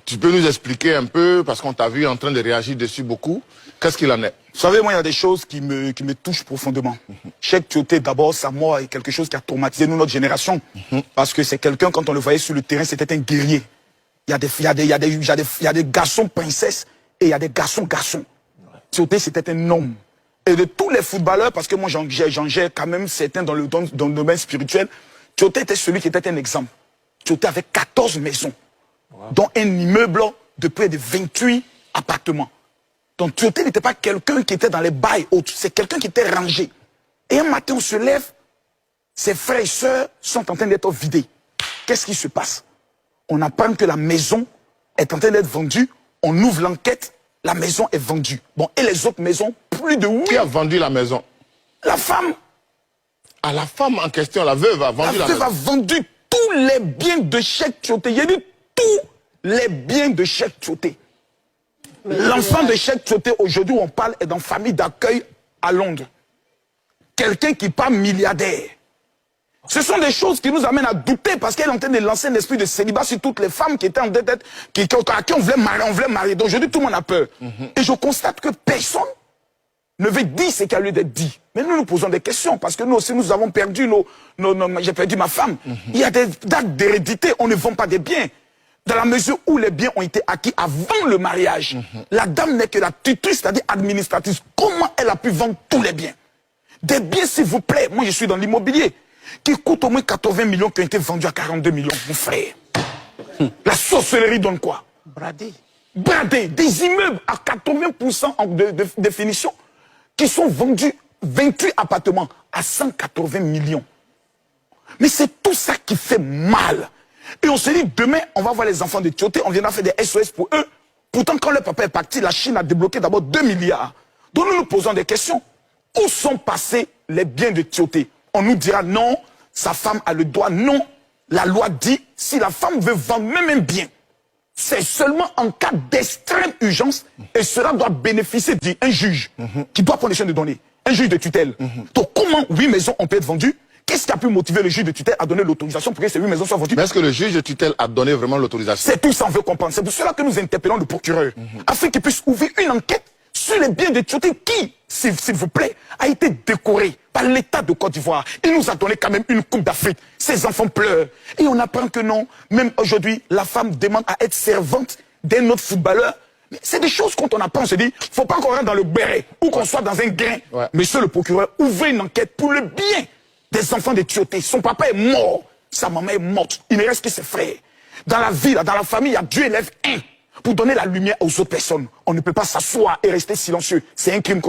Tu peux nous expliquer un peu, parce qu'on t'a vu en train de réagir dessus beaucoup. Qu'est-ce qu'il en est? Vous savez, moi, il y a des choses qui me touchent profondément. Cheikh Tioté, d'abord, sa mort est quelque chose qui a traumatisé nous, notre génération. Parce que c'est quelqu'un, quand on le voyait sur le terrain, c'était un guerrier. Il y a des garçons princesses et il y a des garçons. Tioté, c'était un homme. Et de tous les footballeurs, parce que moi, j'en gère quand même certains dans le domaine spirituel, Tioté était celui qui était un exemple. Tioté avait 14 maisons, dont un immeuble de près de 28 appartements. Donc Tioté n'était pas quelqu'un qui était dans les bails autres, c'est quelqu'un qui était rangé. Et un matin, on se lève, ses frères et sœurs sont en train d'être vidés. Qu'est-ce qui se passe? On apprend que la maison est en train d'être vendue, on ouvre l'enquête, la maison est vendue. Bon, et les autres maisons, plus de 8. Qui a vendu la maison? La femme. Ah, la femme en question, la veuve a vendu la maison. La veuve a vendu tous les biens de Cheikh Tioté. Il y a dit tous les biens de Cheikh Tioté. L'enfant de Cheikh Tioté, aujourd'hui où on parle, est dans famille d'accueil à Londres. Quelqu'un qui n'est pas milliardaire. Ce sont des choses qui nous amènent à douter parce qu'elle est en train de lancer un esprit de célibat sur toutes les femmes qui étaient en tête, à qui on voulait marier. Donc aujourd'hui, tout le monde a peur. Et je constate que personne ne veut dire ce qui a lieu d'être dit. Mais nous nous posons des questions parce que nous aussi, nous avons perdu j'ai perdu ma femme. Il y a des dates d'hérédité, on ne vend pas des biens. Dans la mesure où les biens ont été acquis avant le mariage, la dame n'est que la tutrice, c'est-à-dire administratrice. Comment elle a pu vendre tous les biens? Des biens, s'il vous plaît, moi je suis dans l'immobilier, qui coûtent au moins 80 millions, qui ont été vendus à 42 millions, mon frère. La sorcellerie donne quoi? Bradé. Bradé, des immeubles à 80% de définition, qui sont vendus 28 appartements à 180 millions. Mais c'est tout ça qui fait mal. Et on se dit, demain, on va voir les enfants de Tioté, on viendra faire des SOS pour eux. Pourtant, quand leur papa est parti, la Chine a débloqué d'abord 2 milliards. Donc nous nous posons des questions. Où sont passés les biens de Tioté? On nous dira non, sa femme a le droit. Non, la loi dit, si la femme veut vendre même un bien, c'est seulement en cas d'extrême urgence et cela doit bénéficier d'un juge qui doit prendre les chaînes de données, un juge de tutelle. Donc comment 8 maisons ont pu être vendues? Qu'est-ce qui a pu motiver le juge de tutelle à donner l'autorisation pour que ces 8 maisons soient vendues? Mais est-ce que le juge de tutelle a donné vraiment l'autorisation? C'est tout ça, on veut comprendre. C'est pour cela que nous interpellons le procureur, afin qu'il puisse ouvrir une enquête sur les biens de Tioté qui, s'il vous plaît, a été décoré par l'État de Côte d'Ivoire. Il nous a donné quand même une coupe d'Afrique. Ses enfants pleurent. Et on apprend que non, même aujourd'hui, la femme demande à être servante d'un autre footballeur. C'est des choses quand on apprend, on se dit, faut pas qu'on rentre dans le béret ou qu'on soit dans un grain. Monsieur le procureur, ouvrez une enquête pour le bien des enfants de Tioté. Son papa est mort, sa maman est morte. Il ne reste que ses frères. Dans la vie, dans la famille, il y a Dieu élève un pour donner la lumière aux autres personnes. On ne peut pas s'asseoir et rester silencieux. C'est un crime.